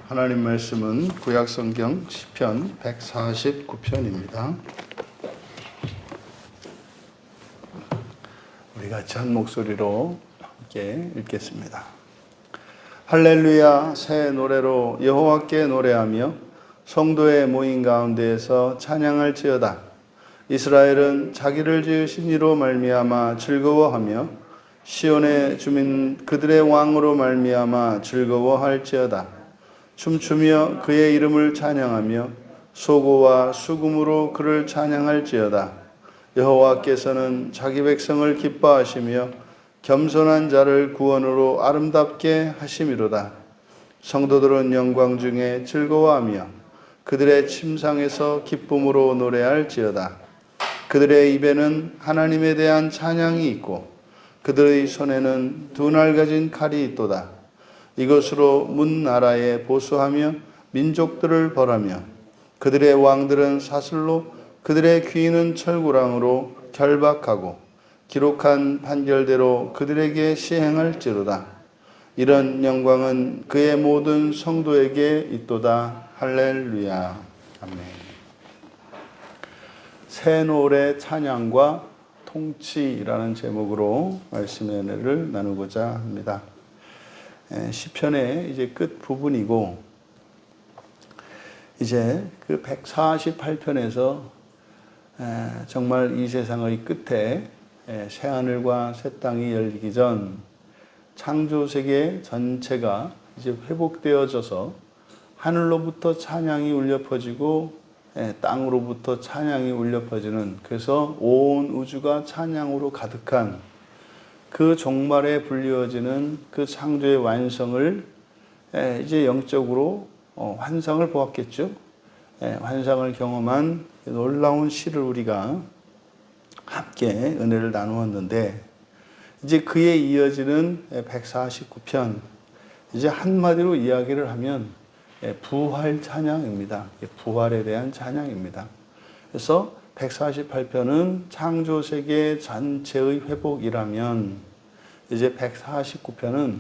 하나님 말씀은 구약성경 시편 149편입니다. 우리 같이 한 목소리로 함께 읽겠습니다. 할렐루야, 새 노래로 여호와께 노래하며 성도의 모임 가운데에서 찬양할지어다. 이스라엘은 자기를 지으신 이로 말미암아 즐거워하며 시온의 주민 그들의 왕으로 말미암아 즐거워할지어다. 춤추며 그의 이름을 찬양하며 소고와 수금으로 그를 찬양할지어다. 여호와께서는 자기 백성을 기뻐하시며 겸손한 자를 구원으로 아름답게 하심이로다. 성도들은 영광 중에 즐거워하며 그들의 침상에서 기쁨으로 노래할지어다. 그들의 입에는 하나님에 대한 찬양이 있고 그들의 손에는 두 날 가진 칼이 있도다. 이것으로 문 나라에 보수하며 민족들을 벌하며 그들의 왕들은 사슬로 그들의 귀인은 철구랑으로 결박하고 기록한 판결대로 그들에게 시행할지로다. 이런 영광은 그의 모든 성도에게 있도다. 할렐루야. 아멘. 새 노래 찬양과 통치라는 제목으로 말씀의 은혜를 나누고자 합니다. 시편의 이제 끝 부분이고, 이제 그 148편에서 정말 이 세상의 끝에 새 하늘과 새 땅이 열리기 전 창조 세계 전체가 이제 회복되어져서 하늘로부터 찬양이 울려 퍼지고 땅으로부터 찬양이 울려 퍼지는, 그래서 온 우주가 찬양으로 가득한 그 종말에 불리워지는 그 창조의 완성을 이제 영적으로 환상을 보았겠죠. 환상을 경험한 놀라운 시를 우리가 함께 은혜를 나누었는데, 이제 그에 이어지는 149편, 이제 한마디로 이야기를 하면 부활 찬양입니다. 부활에 대한 찬양입니다. 그래서 148편은 창조 세계 전체의 회복이라면, 이제 149편은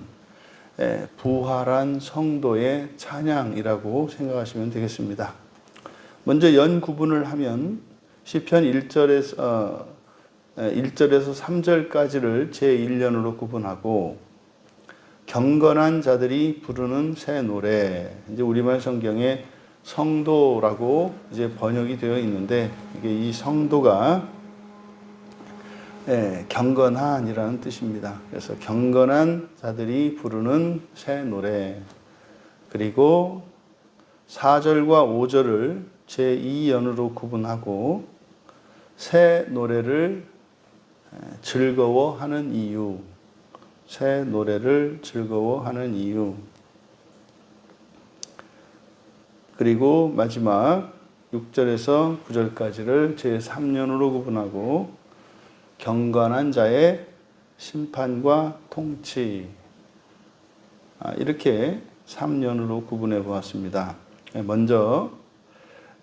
부활한 성도의 찬양이라고 생각하시면 되겠습니다. 먼저 연 구분을 하면 시편 1절에서 3절까지를 제1연으로 구분하고, 경건한 자들이 부르는 새 노래, 이제 우리말 성경에 성도라고 이제 번역이 되어 있는데, 이게 이 성도가 경건한이라는 뜻입니다. 그래서 경건한 자들이 부르는 새 노래, 그리고 4절과 5절을 제2연으로 구분하고 새 노래를 즐거워하는 이유, 새 노래를 즐거워하는 이유, 그리고 마지막 6절에서 9절까지를 제3년으로 구분하고 경건한 자의 심판과 통치, 이렇게 3년으로 구분해 보았습니다. 먼저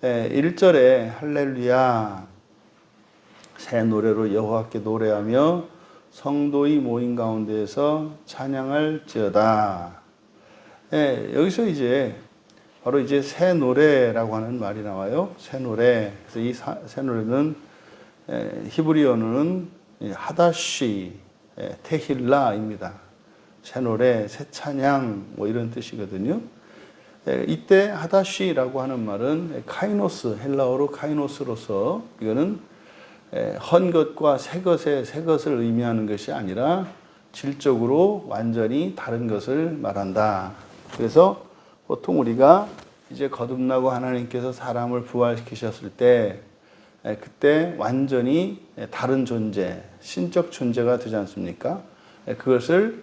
1절에 할렐루야, 새 노래로 여호와께 노래하며 성도의 모임 가운데에서 찬양할지어다. 여기서 이제 바로 이제 새 노래라고 하는 말이 나와요. 새 노래. 그래서 이 새 노래는 히브리어는 하다시 테힐라입니다. 새 노래, 새 찬양, 뭐 이런 뜻이거든요. 이때 하다시라고 하는 말은 카이노스, 헬라어로 카이노스로서, 이거는 헌 것과 새 것을 의미하는 것이 아니라 질적으로 완전히 다른 것을 말한다. 그래서 보통 우리가 이제 거듭나고 하나님께서 사람을 부활시키셨을 때, 그때 완전히 다른 존재, 신적 존재가 되지 않습니까? 그것을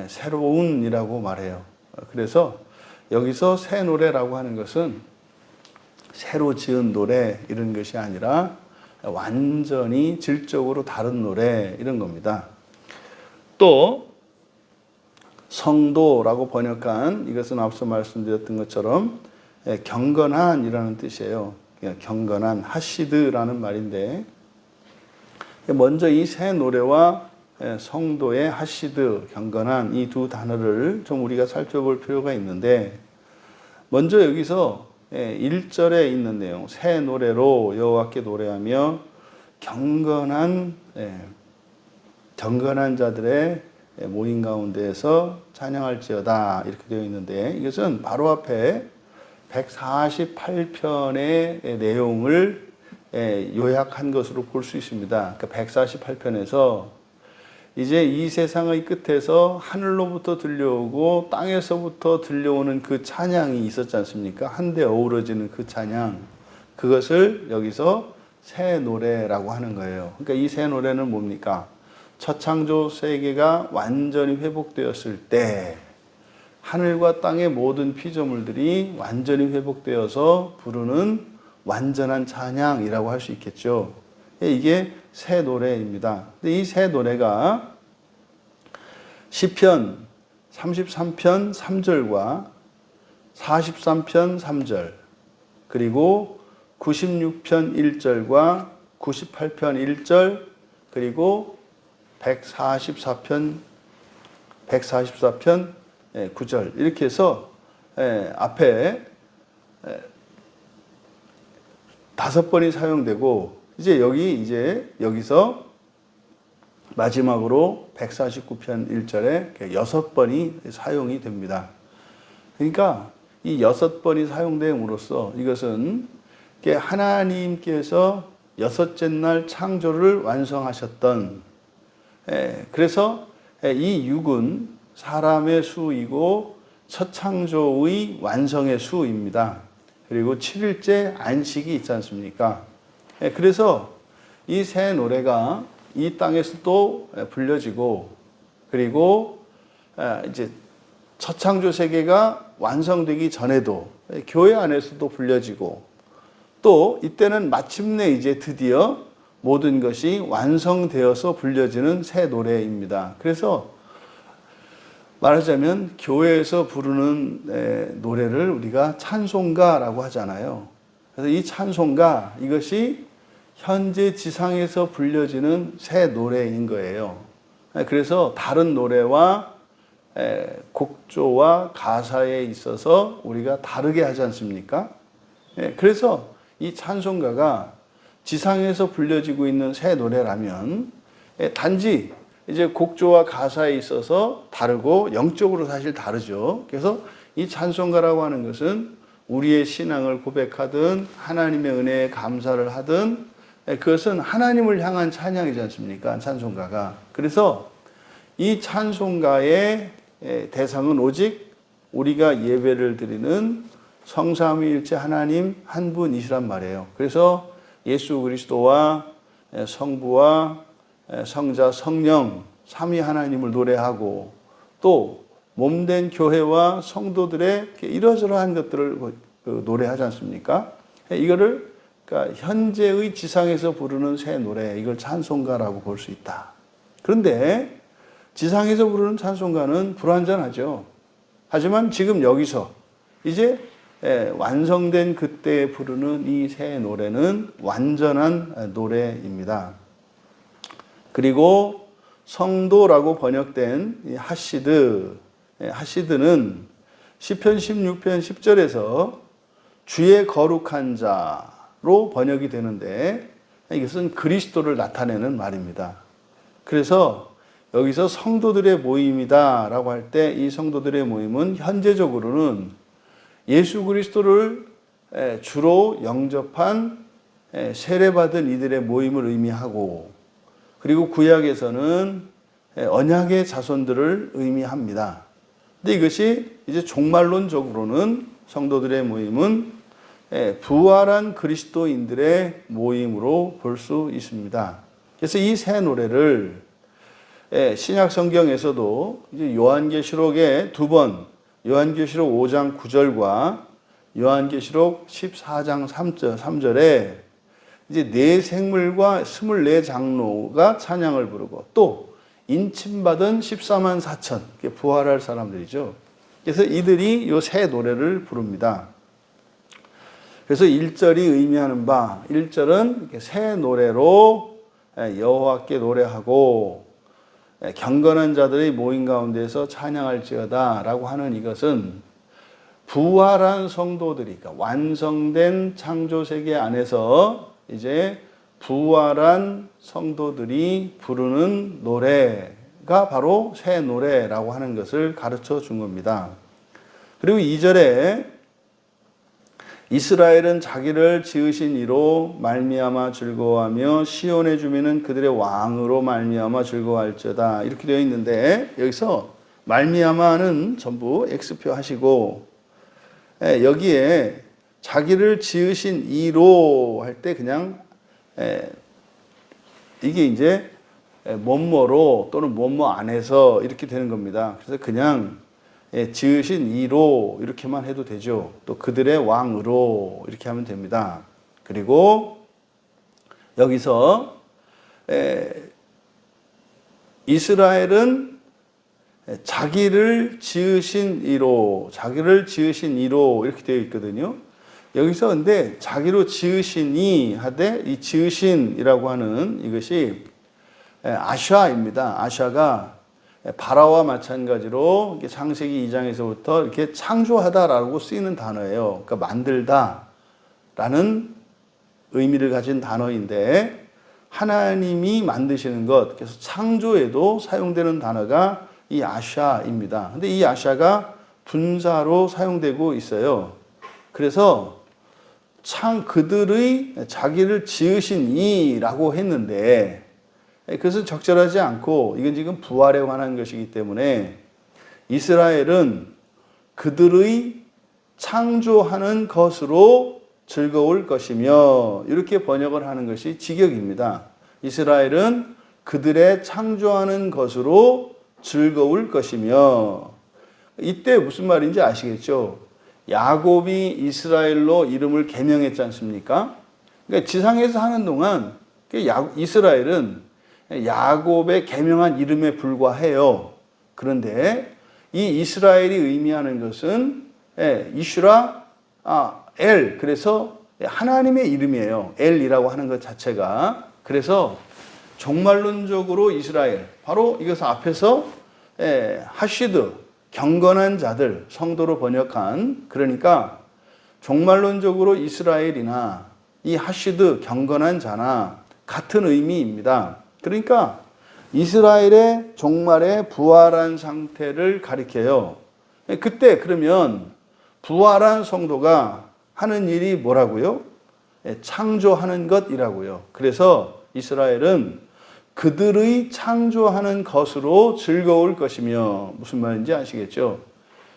새로운이라고 말해요. 그래서 여기서 새 노래라고 하는 것은 새로 지은 노래 이런 것이 아니라 완전히 질적으로 다른 노래, 이런 겁니다. 또 성도라고 번역한 이것은 앞서 말씀드렸던 것처럼 경건한이라는 뜻이에요. 경건한, 하시드라는 말인데, 먼저 이 새 노래와 성도의 하시드, 경건한 이 두 단어를 좀 우리가 살펴볼 필요가 있는데, 먼저 여기서 1절에 있는 내용, 새 노래로 여호와께 노래하며 경건한 자들의 모임 가운데에서 찬양할지어다 이렇게 되어 있는데, 이것은 바로 앞에 148편의 내용을 요약한 것으로 볼 수 있습니다. 그러니까 148편에서 이제 이 세상의 끝에서 하늘로부터 들려오고 땅에서부터 들려오는 그 찬양이 있었지 않습니까? 한데 어우러지는 그 찬양, 그것을 여기서 새 노래라고 하는 거예요. 그러니까 이 새 노래는 뭡니까? 첫 창조 세계가 완전히 회복되었을 때 하늘과 땅의 모든 피조물들이 완전히 회복되어서 부르는 완전한 찬양이라고 할 수 있겠죠. 이게 새 노래입니다. 근데 이 새 노래가 시편 33편 3절과 43편 3절 그리고 96편 1절과 98편 1절 그리고 144편 9절 이렇게 해서 앞에 5번이 사용되고, 이제 여기서 마지막으로 149편 1절에 6번이 사용이 됩니다. 그러니까 이 6번이 사용됨으로써 이것은 하나님께서 6째 날 창조를 완성하셨던, 그래서 이 6은 사람의 수이고 첫 창조의 완성의 수입니다. 그리고 7일째 안식이 있지 않습니까? 그래서 이 새 노래가 이 땅에서도 불려지고, 그리고 이제 첫 창조 세계가 완성되기 전에도 교회 안에서도 불려지고, 또 이때는 마침내 이제 드디어 모든 것이 완성되어서 불려지는 새 노래입니다. 그래서 말하자면 교회에서 부르는 노래를 우리가 찬송가라고 하잖아요. 그래서 이 찬송가, 이것이 현재 지상에서 불려지는 새 노래인 거예요. 그래서 다른 노래와 곡조와 가사에 있어서 우리가 다르게 하지 않습니까? 그래서 이 찬송가가 지상에서 불려지고 있는 새 노래라면 단지 이제 곡조와 가사에 있어서 다르고 영적으로 사실 다르죠. 그래서 이 찬송가라고 하는 것은 우리의 신앙을 고백하든 하나님의 은혜에 감사를 하든 그것은 하나님을 향한 찬양이지 않습니까? 찬송가가. 그래서 이 찬송가의 대상은 오직 우리가 예배를 드리는 성삼위일체 하나님 한 분이시란 말이에요. 그래서 예수 그리스도와 성부와 성자 성령 삼위 하나님을 노래하고, 또 몸된 교회와 성도들의 이러저러한 것들을 노래하지 않습니까? 이거를 그러니까 현재의 지상에서 부르는 새 노래, 이걸 찬송가라고 볼 수 있다. 그런데 지상에서 부르는 찬송가는 불완전하죠. 하지만 지금 여기서 이제 완성된 그때에 부르는 이 새 노래는 완전한 노래입니다. 그리고 성도라고 번역된 이 하시드는 시편 16편 10절에서 주의 거룩한 자로 번역이 되는데, 이것은 그리스도를 나타내는 말입니다. 그래서 여기서 성도들의 모임이다라고 할 때 이 성도들의 모임은 현재적으로는 예수 그리스도를 주로 영접한 세례받은 이들의 모임을 의미하고, 그리고 구약에서는 언약의 자손들을 의미합니다. 근데 이것이 이제 종말론적으로는 성도들의 모임은 부활한 그리스도인들의 모임으로 볼 수 있습니다. 그래서 이 새 노래를 신약 성경에서도 이제 요한계시록에 2번, 요한계시록 5장 9절과 요한계시록 14장 3절에 이제 네 생물과 24장로가 찬양을 부르고, 또 인침받은 14만 4천, 부활할 사람들이죠. 그래서 이들이 이 새 노래를 부릅니다. 그래서 1절이 의미하는 바, 1절은 새 노래로 여호와께 노래하고 경건한 자들의 모임 가운데서 찬양할지어다 라고 하는 이것은 부활한 성도들이, 그러니까 완성된 창조 세계 안에서 이제 부활한 성도들이 부르는 노래가 바로 새 노래라고 하는 것을 가르쳐 준 겁니다. 그리고 2절에 이스라엘은 자기를 지으신 이로 말미암아 즐거워하며 시온의 주민은 그들의 왕으로 말미암아 즐거워할지어다, 이렇게 되어 있는데, 여기서 말미암아는 전부 X표 하시고, 여기에 자기를 지으신 이로 할 때 그냥 이게 이제 뭐뭐로 또는 뭐뭐 안에서 이렇게 되는 겁니다. 그래서 그냥 지으신 이로 이렇게만 해도 되죠. 또 그들의 왕으로 이렇게 하면 됩니다. 그리고 여기서 이스라엘은 자기를 지으신 이로 이렇게 되어 있거든요. 여기서 근데 자기로 지으시니 하되 이 지으신이라고 하는 이것이 아샤입니다. 아샤가 바라와 마찬가지로 창세기 2장에서부터 이렇게 창조하다라고 쓰이는 단어예요. 그러니까 만들다라는 의미를 가진 단어인데, 하나님이 만드시는 것, 그래서 창조에도 사용되는 단어가 이 아샤입니다. 근데 이 아샤가 분사로 사용되고 있어요. 그래서 그들의 자기를 지으신 이라고 했는데, 그것은 적절하지 않고 이건 지금 부활에 관한 것이기 때문에 이스라엘은 그들의 창조하는 것으로 즐거울 것이며, 이렇게 번역을 하는 것이 직역입니다. 이스라엘은 그들의 창조하는 것으로 즐거울 것이며, 이때 무슨 말인지 아시겠죠? 야곱이 이스라엘로 이름을 개명했지 않습니까? 그러니까 지상에서 하는 동안 이스라엘은 야곱의 개명한 이름에 불과해요. 그런데 이 이스라엘이 의미하는 것은 이슈라 엘, 그래서 하나님의 이름이에요. 엘이라고 하는 것 자체가. 그래서 종말론적으로 이스라엘, 바로 이것을 앞에서 하시드, 경건한 자들, 성도로 번역한, 그러니까 종말론적으로 이스라엘이나 이 하시드, 경건한 자나 같은 의미입니다. 그러니까 이스라엘의 종말의 부활한 상태를 가리켜요. 그때 그러면 부활한 성도가 하는 일이 뭐라고요? 창조하는 것이라고요. 그래서 이스라엘은 그들의 창조하는 것으로 즐거울 것이며, 무슨 말인지 아시겠죠?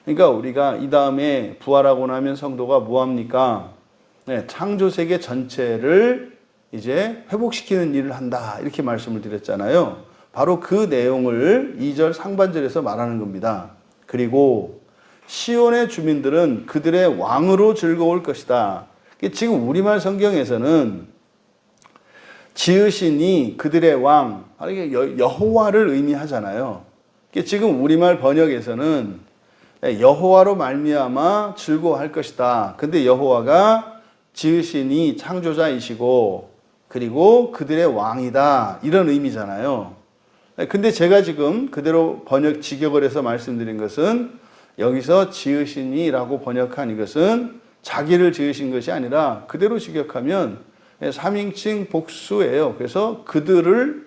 그러니까 우리가 이 다음에 부활하고 나면 성도가 뭐합니까? 창조 세계 전체를 이제 회복시키는 일을 한다, 이렇게 말씀을 드렸잖아요. 바로 그 내용을 2절 상반절에서 말하는 겁니다. 그리고 시온의 주민들은 그들의 왕으로 즐거울 것이다. 지금 우리말 성경에서는 지으시니 그들의 왕, 여호와를 의미하잖아요. 지금 우리말 번역에서는 여호와로 말미암아 즐거워할 것이다. 근데 여호와가 지으시니 창조자이시고 그리고 그들의 왕이다, 이런 의미잖아요. 근데 제가 지금 그대로 번역 직역을 해서 말씀드린 것은, 여기서 지으시니라고 번역한 이것은 자기를 지으신 것이 아니라 그대로 직역하면 3인칭 복수예요. 그래서 그들의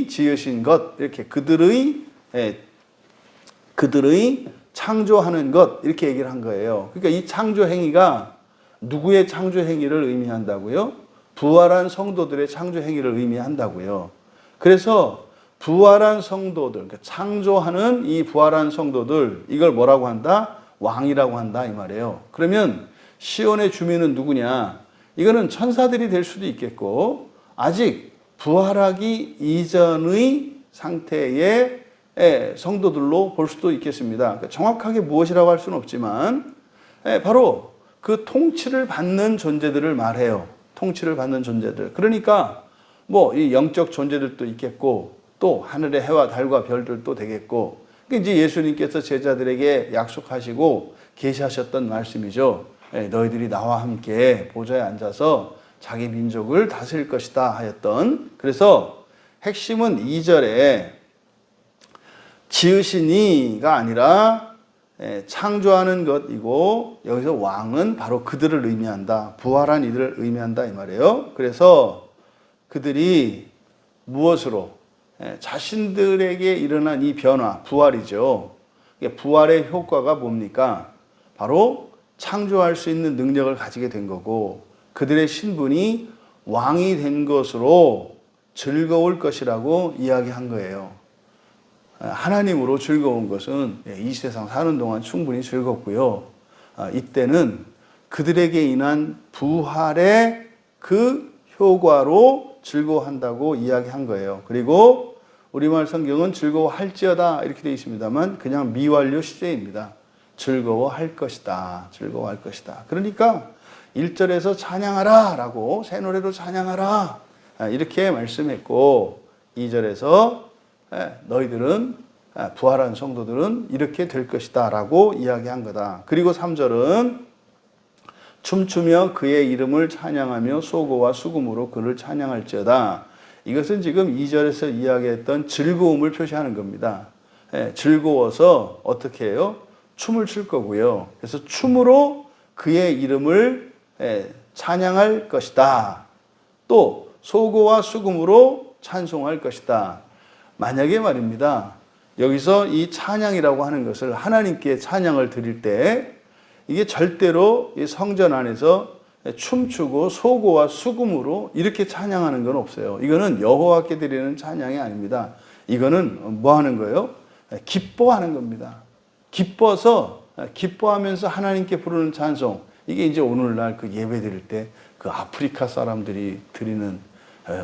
지으신 것, 이렇게 그들의 창조하는 것, 이렇게 얘기를 한 거예요. 그러니까 이 창조 행위가 누구의 창조 행위를 의미한다고요? 부활한 성도들의 창조 행위를 의미한다고요. 그래서 부활한 성도들, 그러니까 창조하는 이 부활한 성도들, 이걸 뭐라고 한다? 왕이라고 한다, 이 말이에요. 그러면 시온의 주민은 누구냐? 이거는 천사들이 될 수도 있겠고, 아직 부활하기 이전의 상태의 성도들로 볼 수도 있겠습니다. 그러니까 정확하게 무엇이라고 할 수는 없지만 바로 그 통치를 받는 존재들을 말해요. 통치를 받는 존재들. 그러니까 뭐 이 영적 존재들도 있겠고, 또 하늘의 해와 달과 별들도 되겠고, 그러니까 이제 예수님께서 제자들에게 약속하시고 계시하셨던 말씀이죠. 너희들이 나와 함께 보좌에 앉아서 자기 민족을 다스릴 것이다 하였던. 그래서 핵심은 2절에 지으시니가 아니라 창조하는 것이고 여기서 왕은 바로 그들을 의미한다. 부활한 이들을 의미한다 이 말이에요. 그래서 그들이 무엇으로 자신들에게 일어난 이 변화, 부활이죠. 부활의 효과가 뭡니까? 바로 창조할 수 있는 능력을 가지게 된 거고 그들의 신분이 왕이 된 것으로 즐거울 것이라고 이야기한 거예요. 하나님으로 즐거운 것은 이 세상 사는 동안 충분히 즐겁고요. 이때는 그들에게 인한 부활의 그 효과로 즐거워한다고 이야기한 거예요. 그리고 우리말 성경은 즐거워할지어다 이렇게 되어 있습니다만 그냥 미완료 시제입니다. 즐거워할 것이다. 즐거워할 것이다. 그러니까 1절에서 찬양하라 라고 새 노래로 찬양하라 이렇게 말씀했고 2절에서 너희들은 부활한 성도들은 이렇게 될 것이다 라고 이야기한 거다. 그리고 3절은 춤추며 그의 이름을 찬양하며 소고와 수금으로 그를 찬양할지어다. 이것은 지금 2절에서 이야기했던 즐거움을 표시하는 겁니다. 즐거워서 어떻게 해요? 춤을 출 거고요. 그래서 춤으로 그의 이름을 찬양할 것이다. 또 소고와 수금으로 찬송할 것이다. 만약에 말입니다. 여기서 이 찬양이라고 하는 것을 하나님께 찬양을 드릴 때 이게 절대로 이 성전 안에서 춤추고 소고와 수금으로 이렇게 찬양하는 건 없어요. 이거는 여호와께 드리는 찬양이 아닙니다. 이거는 뭐 하는 거예요? 기뻐하는 겁니다. 기뻐하면서 하나님께 부르는 찬송. 이게 이제 오늘날 그 예배 드릴 때 그 아프리카 사람들이 드리는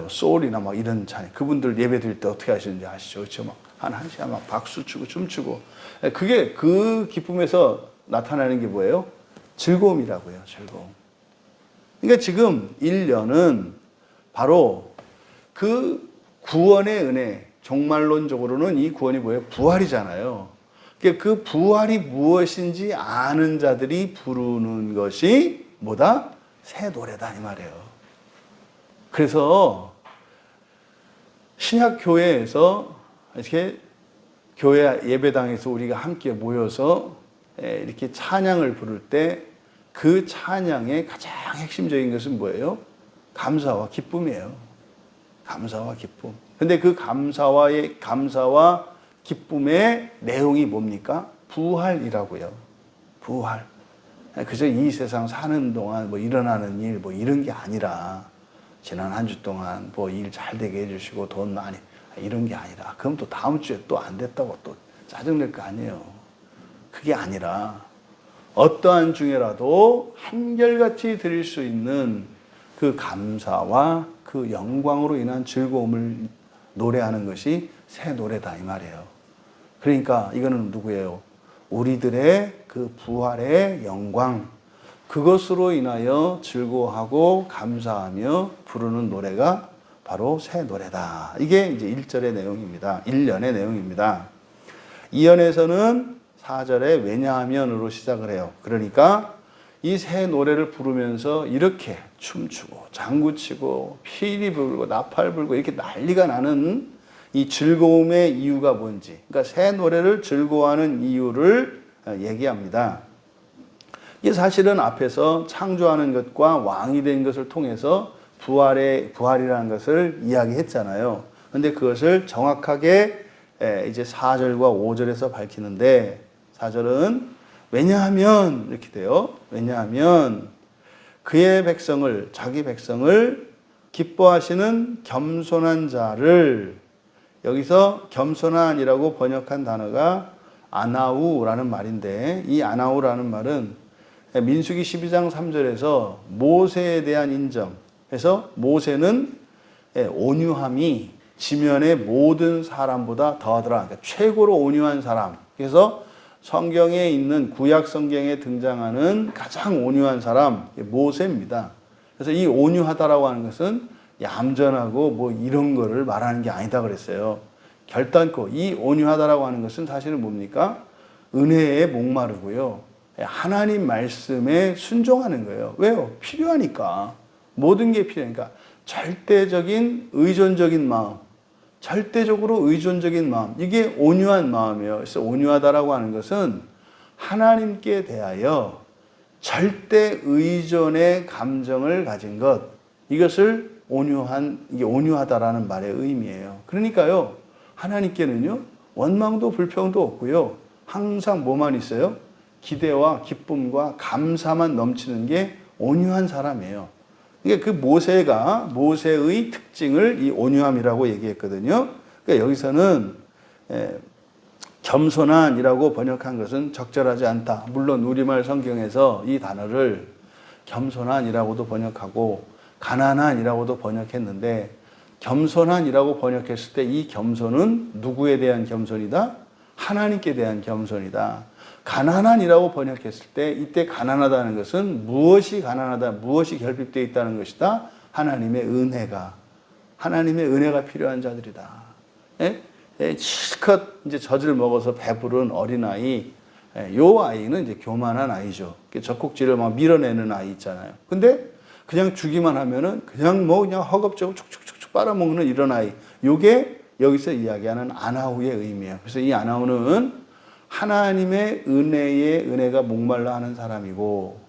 소울이나 막 이런 찬양. 그분들 예배 드릴 때 어떻게 하시는지 아시죠? 그렇죠? 막 한 시간 막 박수 치고 춤추고. 그게 그 기쁨에서 나타나는 게 뭐예요? 즐거움이라고요. 즐거움. 그러니까 지금 1년은 바로 그 구원의 은혜, 종말론적으로는 이 구원이 뭐예요? 부활이잖아요. 그러니까 그 부활이 무엇인지 아는 자들이 부르는 것이 뭐다? 새 노래다 이 말이에요. 그래서 신약교회에서 이렇게 교회 예배당에서 우리가 함께 모여서 이렇게 찬양을 부를 때 그 찬양의 가장 핵심적인 것은 뭐예요? 감사와 기쁨이에요. 감사와 기쁨. 근데 그 감사와 기쁨의 내용이 뭡니까? 부활이라고요. 부활. 그저 이 세상 사는 동안 뭐 일어나는 일 뭐 이런 게 아니라 지난 한 주 동안 뭐 일 잘 되게 해주시고 돈 많이 이런 게 아니라 그럼 또 다음 주에 또 안 됐다고 또 짜증낼 거 아니에요. 그게 아니라 어떠한 중에라도 한결같이 드릴 수 있는 그 감사와 그 영광으로 인한 즐거움을 노래하는 것이 새 노래다 이 말이에요. 그러니까 이거는 누구예요? 우리들의 그 부활의 영광, 그것으로 인하여 즐거워하고 감사하며 부르는 노래가 바로 새 노래다. 이게 이제 1절의 내용입니다. 1년의 내용입니다. 2년에서는 4절에 왜냐하면으로 시작을 해요. 그러니까 이 새 노래를 부르면서 이렇게 춤추고 장구치고 피리 불고 나팔 불고 이렇게 난리가 나는 이 즐거움의 이유가 뭔지, 그러니까 새 노래를 즐거워하는 이유를 얘기합니다. 이게 사실은 앞에서 창조하는 것과 왕이 된 것을 통해서 부활이라는 것을 이야기했잖아요. 그런데 그것을 정확하게 이제 4절과 5절에서 밝히는데 4절은 왜냐하면 이렇게 돼요. 왜냐하면 그의 백성을, 자기 백성을 기뻐하시는 겸손한 자를, 여기서 겸손한이라고 번역한 단어가 아나우라는 말인데, 이 아나우라는 말은 민수기 12장 3절에서 모세에 대한 인정, 그래서 모세는 온유함이 지면의 모든 사람보다 더하더라. 그러니까 최고로 온유한 사람. 그래서 성경에 있는 구약 성경에 등장하는 가장 온유한 사람 모세입니다. 그래서 이 온유하다라고 하는 것은 얌전하고 뭐 이런 거를 말하는 게 아니다 그랬어요. 결단코 이 온유하다라고 하는 것은 사실은 뭡니까? 은혜에 목마르고요. 하나님 말씀에 순종하는 거예요. 왜요? 필요하니까. 모든 게 필요하니까. 절대적인 의존적인 마음, 절대적으로 의존적인 마음, 이게 온유한 마음이에요. 그래서 온유하다라고 하는 것은 하나님께 대하여 절대 의존의 감정을 가진 것, 이것을 이게 온유하다라는 말의 의미예요. 그러니까요, 하나님께는요, 원망도 불평도 없고요, 항상 뭐만 있어요? 기대와 기쁨과 감사만 넘치는 게 온유한 사람이에요. 그러니까 그 모세의 특징을 이 온유함이라고 얘기했거든요. 그러니까 여기서는 겸손한이라고 번역한 것은 적절하지 않다. 물론 우리말 성경에서 이 단어를 겸손한이라고도 번역하고 가난한이라고도 번역했는데, 겸손한이라고 번역했을 때 이 겸손은 누구에 대한 겸손이다? 하나님께 대한 겸손이다. 가난한이라고 번역했을 때 이때 가난하다는 것은 무엇이 가난하다, 무엇이 결핍되어 있다는 것이다? 하나님의 은혜가 필요한 자들이다. 실컷 이제 젖을 먹어서 배부른 어린아이, 요 아이는 이제 교만한 아이죠. 젖꼭지를 막 밀어내는 아이 있잖아요. 근데 그냥 주기만 하면은 그냥 허겁지겁 축축축축 빨아먹는 이런 아이. 요게 여기서 이야기하는 아나우의 의미예요. 그래서 이 아나우는 하나님의 은혜가 목말라 하는 사람이고,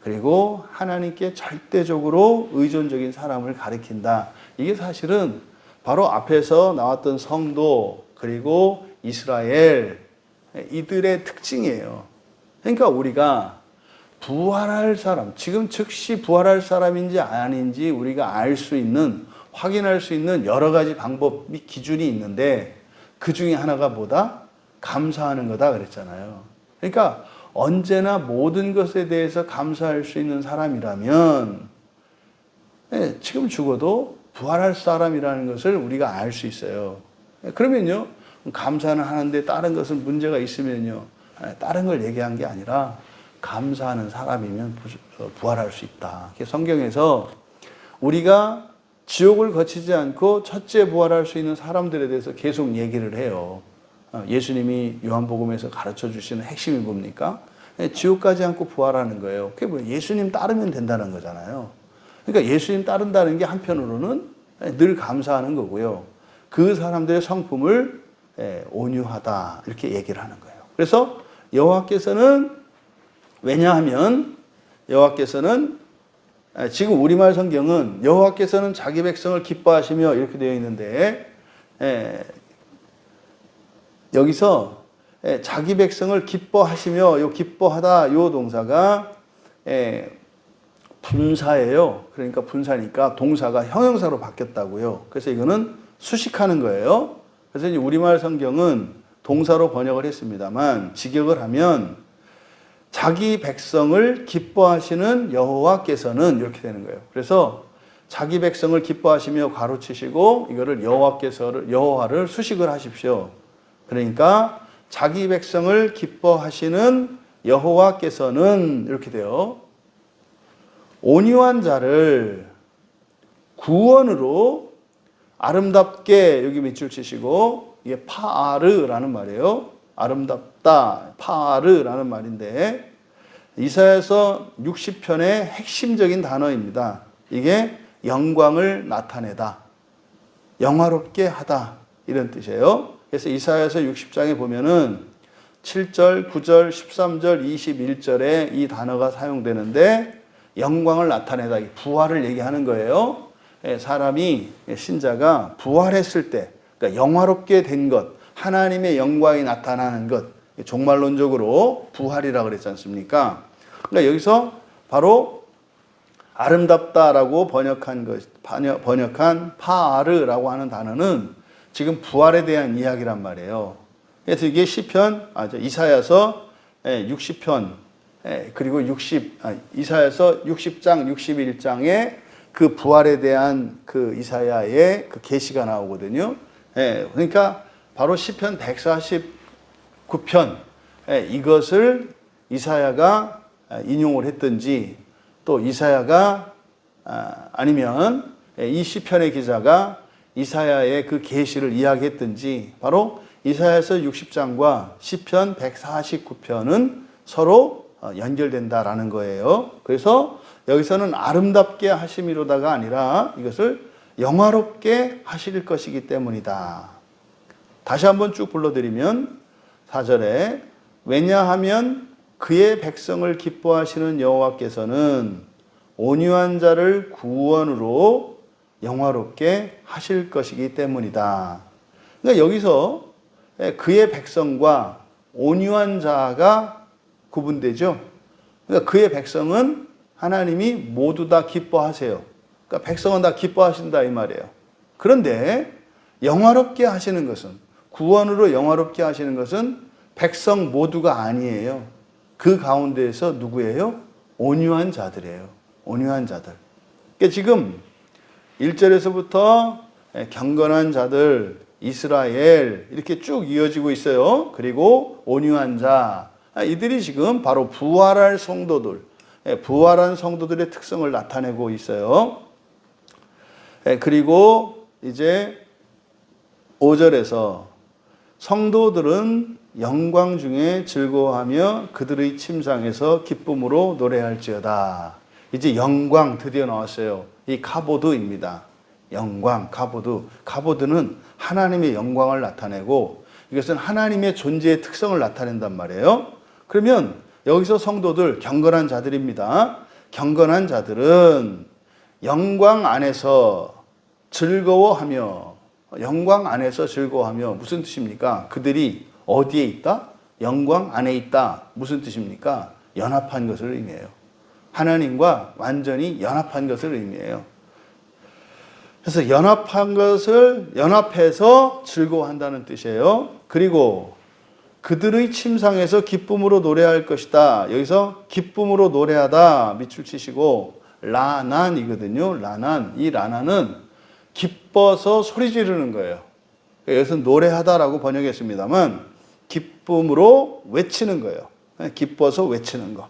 그리고 하나님께 절대적으로 의존적인 사람을 가리킨다. 이게 사실은 바로 앞에서 나왔던 성도, 그리고 이스라엘, 이들의 특징이에요. 그러니까 우리가 부활할 사람, 지금 즉시 부활할 사람인지 아닌지 우리가 확인할 수 있는 여러 가지 방법 및 기준이 있는데, 그 중에 하나가 뭐다? 감사하는 거다 그랬잖아요. 그러니까 언제나 모든 것에 대해서 감사할 수 있는 사람이라면 지금 죽어도 부활할 사람이라는 것을 우리가 알 수 있어요. 그러면요, 감사는 하는데 다른 것은 문제가 있으면요, 다른 걸 얘기한 게 아니라 감사하는 사람이면 부활할 수 있다. 성경에서 우리가 지옥을 거치지 않고 첫째 부활할 수 있는 사람들에 대해서 계속 얘기를 해요. 예수님이 요한복음에서 가르쳐 주시는 핵심이 뭡니까? 지옥 가지 않고 부활하는 거예요. 그게 뭐 예수님 따르면 된다는 거잖아요. 그러니까 예수님 따른다는 게 한편으로는 늘 감사하는 거고요. 그 사람들의 성품을 온유하다 이렇게 얘기를 하는 거예요. 그래서 여호와께서는, 왜냐하면 여호와께서는, 지금 우리말 성경은 여호와께서는 자기 백성을 기뻐하시며 이렇게 되어 있는데, 여기서 자기 백성을 기뻐하시며, 요 기뻐하다 요 동사가 분사예요. 그러니까 분사니까 동사가 형용사로 바뀌었다고요. 그래서 이거는 수식하는 거예요. 그래서 이제 우리말 성경은 동사로 번역을 했습니다만, 직역을 하면 자기 백성을 기뻐하시는 여호와께서는 이렇게 되는 거예요. 그래서 자기 백성을 기뻐하시며 가로치시고, 이거를 여호와를 수식을 하십시오. 그러니까 자기 백성을 기뻐하시는 여호와께서는 이렇게 돼요. 온유한 자를 구원으로 아름답게, 여기 밑줄 치시고, 이게 파아르라는 말이에요. 아름답다, 파아르라는 말인데, 이사야서 60편의 핵심적인 단어입니다. 이게 영광을 나타내다, 영화롭게 하다, 이런 뜻이에요. 그래서 이사야서 60장에 보면은 7절, 9절, 13절, 21절에 이 단어가 사용되는데, 영광을 나타내다, 부활을 얘기하는 거예요. 사람이, 신자가 부활했을 때, 그러니까 영화롭게 된 것, 하나님의 영광이 나타나는 것, 종말론적으로 부활이라고 그랬지 않습니까? 그러니까 여기서 바로 아름답다라고 번역한 파아르라고 하는 단어는 지금 부활에 대한 이야기란 말이에요. 그래서 이게 이사야서 60편, 그리고 이사야서 60장, 61장에 그 부활에 대한 그 이사야의 그 계시가 나오거든요. 그러니까 바로 시편 149편, 이것을 이사야가 인용을 했든지, 또 이사야가 아니면 이 시편의 기자가 이사야의 그 계시를 이야기했든지, 바로 이사야서 60장과 시편 149편은 서로 연결된다라는 거예요. 그래서 여기서는 아름답게 하심이로다가 아니라 이것을 영화롭게 하실 것이기 때문이다. 다시 한번 쭉 불러드리면 4절에 왜냐하면 그의 백성을 기뻐하시는 여호와께서는 온유한 자를 구원으로 영화롭게 하실 것이기 때문이다. 그러니까 여기서 그의 백성과 온유한 자가 구분되죠. 그러니까 그의 백성은 하나님이 모두 다 기뻐하세요. 그러니까 백성은 다 기뻐하신다 이 말이에요. 그런데 영화롭게 하시는 것은, 구원으로 영화롭게 하시는 것은 백성 모두가 아니에요. 그 가운데에서 누구예요? 온유한 자들이에요. 온유한 자들. 그러니까 지금 1절에서부터 경건한 자들, 이스라엘 이렇게 쭉 이어지고 있어요. 그리고 온유한 자, 이들이 지금 바로 부활할 성도들, 부활한 성도들의 특성을 나타내고 있어요. 그리고 이제 5절에서 성도들은 영광 중에 즐거워하며 그들의 침상에서 기쁨으로 노래할지어다. 이제 영광 드디어 나왔어요. 이 카보드입니다. 영광, 카보드. 카보드는 하나님의 영광을 나타내고 이것은 하나님의 존재의 특성을 나타낸단 말이에요. 그러면 여기서 성도들, 경건한 자들입니다. 경건한 자들은 영광 안에서 즐거워하며, 영광 안에서 즐거워하며 무슨 뜻입니까? 그들이 어디에 있다? 영광 안에 있다. 무슨 뜻입니까? 연합한 것을 의미해요. 하나님과 완전히 연합한 것을 의미해요. 그래서 연합한 것을 연합해서 즐거워한다는 뜻이에요. 그리고 그들의 침상에서 기쁨으로 노래할 것이다. 여기서 기쁨으로 노래하다 밑줄 치시고 라난이거든요. 라난. 이 라난은 기뻐서 소리 지르는 거예요. 여기서 노래하다라고 번역했습니다만 기쁨으로 외치는 거예요. 기뻐서 외치는 거.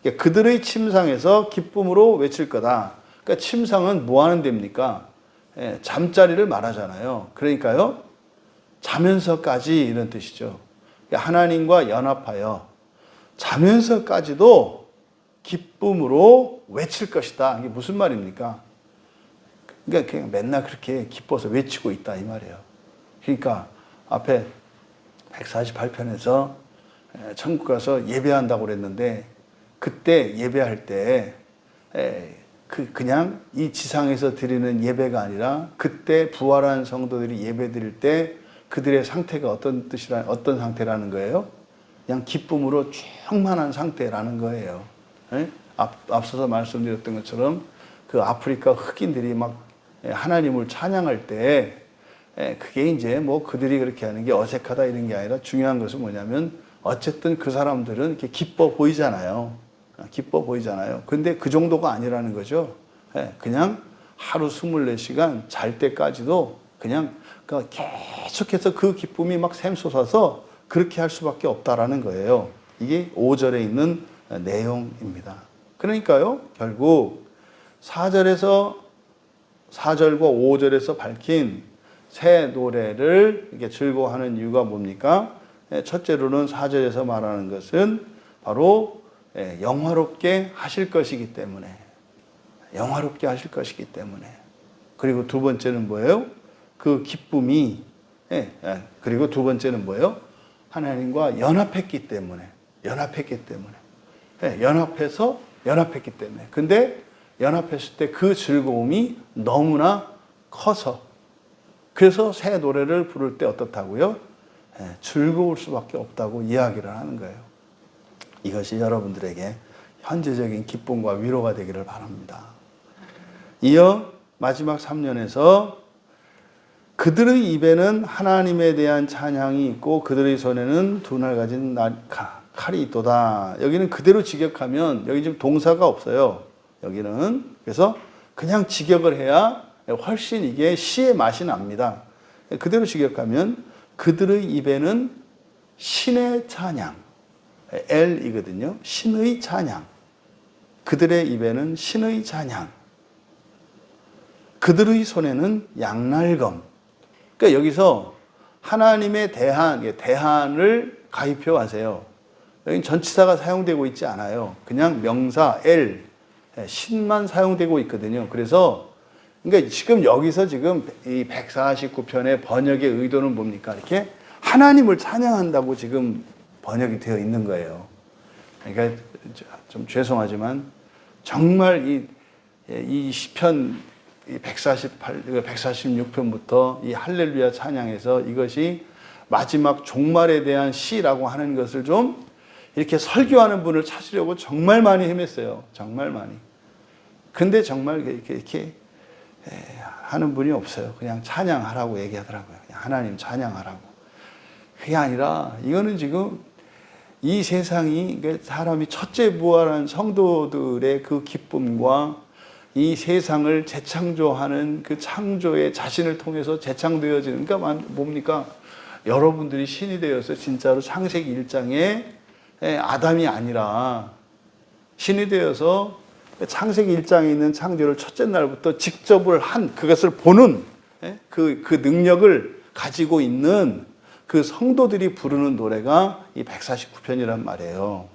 그들의 침상에서 기쁨으로 외칠 거다. 그러니까 침상은 뭐 하는 데입니까? 잠자리를 말하잖아요. 그러니까요, 자면서까지 이런 뜻이죠. 하나님과 연합하여 자면서까지도 기쁨으로 외칠 것이다. 이게 무슨 말입니까? 그러니까 그냥 맨날 그렇게 기뻐서 외치고 있다 이 말이에요. 그러니까 앞에 148편에서 천국 가서 예배한다고 그랬는데 그때 예배할 때 그냥 이 지상에서 드리는 예배가 아니라 그때 부활한 성도들이 예배 드릴 때 그들의 상태가 어떤 상태라는 거예요? 그냥 기쁨으로 충만한 상태라는 거예요. 앞서서 말씀드렸던 것처럼 그 아프리카 흑인들이 막 하나님을 찬양할 때 그게 이제 뭐 그들이 그렇게 하는 게 어색하다 이런 게 아니라 중요한 것은 뭐냐면 어쨌든 그 사람들은 이렇게 기뻐 보이잖아요. 기뻐 보이잖아요. 근데 그 정도가 아니라는 거죠. 그냥 하루 24시간 잘 때까지도 그냥 계속해서 그 기쁨이 막 샘솟아서 그렇게 할 수밖에 없다라는 거예요. 이게 5절에 있는 내용입니다. 그러니까요, 결국 4절과 5절에서 밝힌 새 노래를 이렇게 즐거워하는 이유가 뭡니까? 첫째로는 4절에서 말하는 것은 바로 영화롭게 하실 것이기 때문에, 영화롭게 하실 것이기 때문에. 그리고 두 번째는 뭐예요? 그 기쁨이, 그리고 두 번째는 뭐예요? 하나님과 연합했기 때문에, 연합했기 때문에. 근데 연합했을 때 그 즐거움이 너무나 커서, 그래서 새 노래를 부를 때 어떻다고요? 즐거울 수밖에 없다고 이야기를 하는 거예요. 이것이 여러분들에게 현재적인 기쁨과 위로가 되기를 바랍니다. 이어 마지막 3년에서 그들의 입에는 하나님에 대한 찬양이 있고 그들의 손에는 두 날 가진 칼이 있도다. 여기는 그대로 직역하면 여기 지금 동사가 없어요. 여기는 그래서 그냥 직역을 해야 훨씬 이게 시의 맛이 납니다. 그대로 직역하면 그들의 입에는 신의 찬양, L이거든요. 신의 찬양. 그들의 입에는 신의 찬양. 그들의 손에는 양날검. 그러니까 여기서 하나님의 대한을 가입표하세요. 여기 전치사가 사용되고 있지 않아요. 그냥 명사 L, 신만 사용되고 있거든요. 그래서 그러니까 지금 여기서 지금 이 149편의 번역의 의도는 뭡니까? 이렇게 하나님을 찬양한다고 지금 번역이 되어 있는 거예요. 그러니까 좀 죄송하지만 정말 이 시편 146편부터 이 할렐루야 찬양에서 이것이 마지막 종말에 대한 시라고 하는 것을 좀 이렇게 설교하는 분을 찾으려고 정말 많이 헤맸어요. 정말 많이. 근데 정말 이렇게 하는 분이 없어요. 그냥 찬양하라고 얘기하더라고요. 그냥 하나님 찬양하라고. 그게 아니라 이거는 지금 이 세상이 사람이 첫째 부활한 성도들의 그 기쁨과 이 세상을 재창조하는 그 창조의 자신을 통해서 재창되어지는, 그러니까 뭡니까? 여러분들이 신이 되어서 진짜로 창세기 1장에 아담이 아니라 신이 되어서 창세기 1장에 있는 창조를 첫째 날부터 직접을 한 그것을 보는 그 능력을 가지고 있는 그 성도들이 부르는 노래가 이 149편이란 말이에요.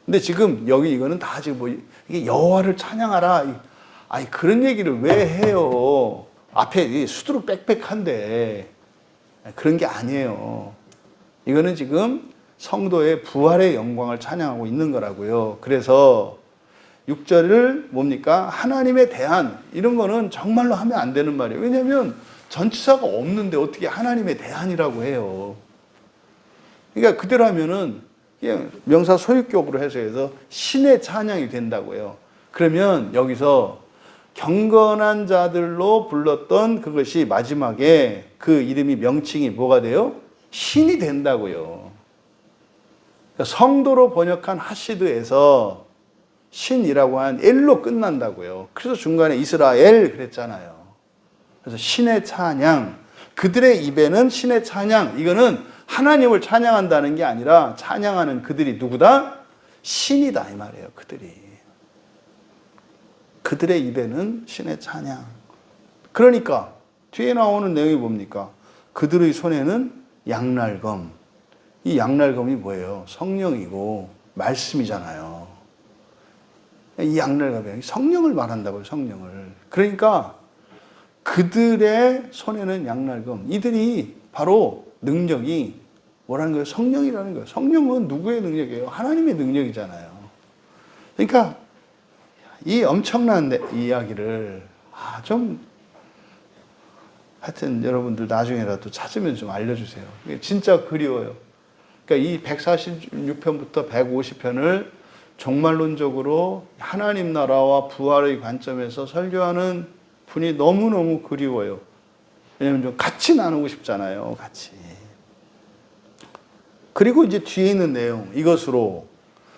근데 지금 여기 이거는 다 지금 이게 여호와를 찬양하라. 아니 그런 얘기를 왜 해요? 앞에 수두룩 빽빽한데 그런 게 아니에요. 이거는 지금 성도의 부활의 영광을 찬양하고 있는 거라고요. 그래서 6절을 뭡니까? 하나님에 대한 이런 거는 정말로 하면 안 되는 말이에요. 왜냐하면 전치사가 없는데 어떻게 하나님에 대한이라고 해요. 그러니까 그대로 하면은 그냥 명사 소유격으로 해서 신의 찬양이 된다고요. 그러면 여기서 경건한 자들로 불렀던 그것이 마지막에 그 이름이 명칭이 뭐가 돼요? 신이 된다고요. 그러니까 성도로 번역한 하시드에서 신이라고 한 엘로 끝난다고요. 그래서 중간에 이스라엘 그랬잖아요. 그래서 신의 찬양, 그들의 입에는 신의 찬양, 이거는 하나님을 찬양한다는 게 아니라 찬양하는 그들이 누구다? 신이다 이 말이에요. 그들의 입에는 신의 찬양. 그러니까 뒤에 나오는 내용이 뭡니까? 그들의 손에는 양날검. 이 양날검이 뭐예요? 성령이고 말씀이잖아요. 이 양날검이 성령을 말한다고요. 성령을. 그러니까 그들의 손에는 양날검. 이들이 바로 능력이 뭐라는 거예요? 성령이라는 거예요. 성령은 누구의 능력이에요? 하나님의 능력이잖아요. 그러니까 이 엄청난 이야기를 하여튼 여러분들 나중에라도 찾으면 좀 알려주세요. 진짜 그리워요. 그러니까 이 146편부터 150편을 종말론적으로 하나님 나라와 부활의 관점에서 설교하는 분이 너무너무 그리워요. 왜냐하면 좀 같이 나누고 싶잖아요. 같이. 그리고 이제 뒤에 있는 내용, 이것으로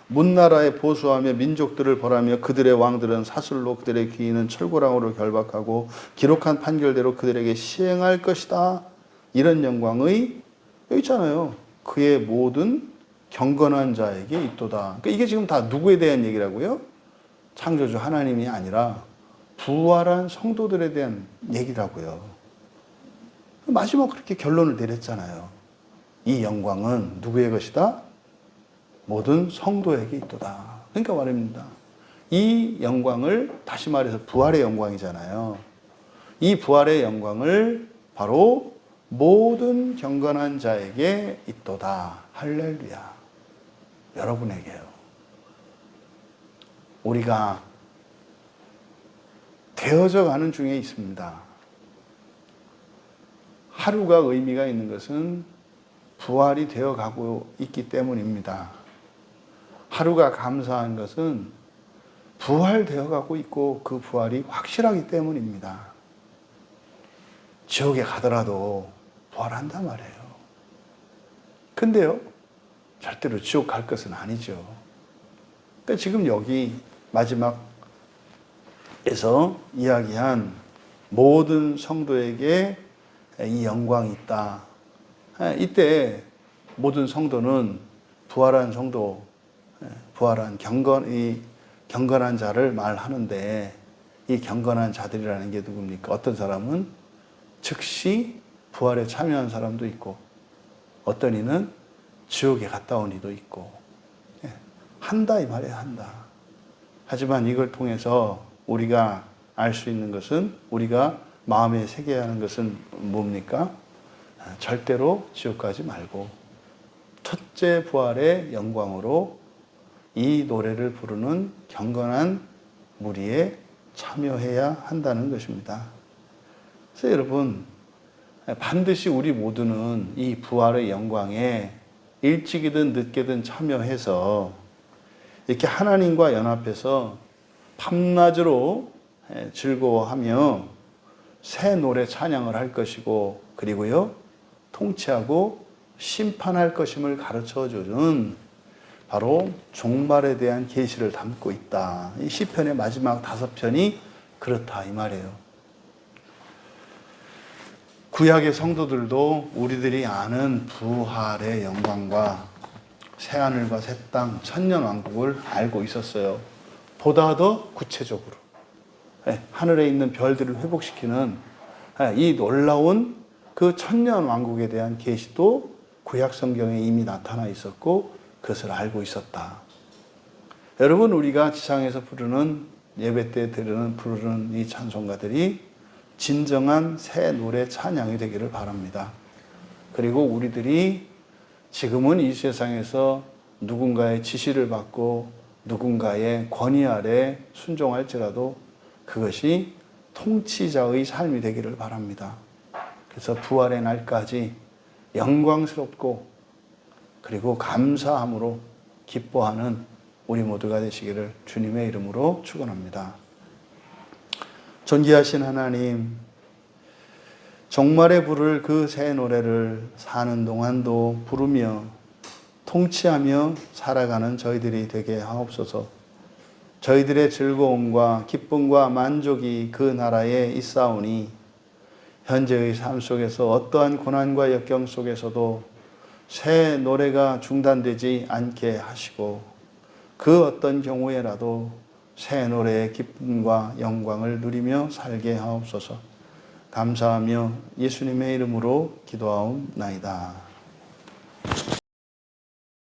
문나라에 보수하며 민족들을 벌하며 그들의 왕들은 사슬로 그들의 귀인은 철고랑으로 결박하고 기록한 판결대로 그들에게 시행할 것이다. 이런 영광의 여기 있잖아요. 그의 모든 경건한 자에게 있도다. 그러니까 이게 지금 다 누구에 대한 얘기라고요? 창조주 하나님이 아니라 부활한 성도들에 대한 얘기라고요. 마지막 그렇게 결론을 내렸잖아요. 이 영광은 누구의 것이다? 모든 성도에게 있도다. 그러니까 말입니다. 이 영광을 다시 말해서 부활의 영광이잖아요. 이 부활의 영광을 바로 모든 경건한 자에게 있도다. 할렐루야. 여러분에게요. 우리가 되어져 가는 중에 있습니다. 하루가 의미가 있는 것은 부활이 되어 가고 있기 때문입니다. 하루가 감사한 것은 부활되어 가고 있고 그 부활이 확실하기 때문입니다. 지옥에 가더라도 부활한단 말이에요. 근데요, 절대로 지옥 갈 것은 아니죠. 그러니까 지금 여기 마지막에서 이야기한 모든 성도에게 이 영광이 있다. 이때 모든 성도는 부활한 성도, 부활한 경건한 자를 말하는데 이 경건한 자들이라는 게 누굽니까? 어떤 사람은 즉시 부활에 참여한 사람도 있고 어떤 이는 지옥에 갔다 온 이도 있고 한다 이 말이에요. 한다. 하지만 이걸 통해서 우리가 알 수 있는 것은 우리가 마음에 새겨야 하는 것은 뭡니까? 절대로 지옥 가지 말고 첫째 부활의 영광으로 이 노래를 부르는 경건한 무리에 참여해야 한다는 것입니다. 그래서 여러분, 반드시 우리 모두는 이 부활의 영광에 일찍이든 늦게든 참여해서 이렇게 하나님과 연합해서 밤낮으로 즐거워하며 새 노래 찬양을 할 것이고, 그리고요 통치하고 심판할 것임을 가르쳐 주는 바로 종말에 대한 계시를 담고 있다. 이 시편의 마지막 5편이 그렇다 이 말이에요. 구약의 성도들도 우리들이 아는 부활의 영광과 새하늘과 새 땅, 천년왕국을 알고 있었어요. 보다 더 구체적으로 하늘에 있는 별들을 회복시키는 이 놀라운 그 천년왕국에 대한 계시도 구약 성경에 이미 나타나 있었고 그것을 알고 있었다. 여러분, 우리가 지상에서 부르는, 예배 때 부르는 이 찬송가들이 진정한 새 노래 찬양이 되기를 바랍니다. 그리고 우리들이 지금은 이 세상에서 누군가의 지시를 받고 누군가의 권위 아래 순종할지라도 그것이 통치자의 삶이 되기를 바랍니다. 그래서 부활의 날까지 영광스럽고 그리고 감사함으로 기뻐하는 우리 모두가 되시기를 주님의 이름으로 축원합니다. 존귀하신 하나님, 종말에 부를 그 새 노래를 사는 동안도 부르며 통치하며 살아가는 저희들이 되게 하옵소서. 저희들의 즐거움과 기쁨과 만족이 그 나라에 있사오니 현재의 삶 속에서 어떠한 고난과 역경 속에서도 새 노래가 중단되지 않게 하시고 그 어떤 경우에라도 새 노래의 기쁨과 영광을 누리며 살게 하옵소서. 감사하며 예수님의 이름으로 기도하옵나이다.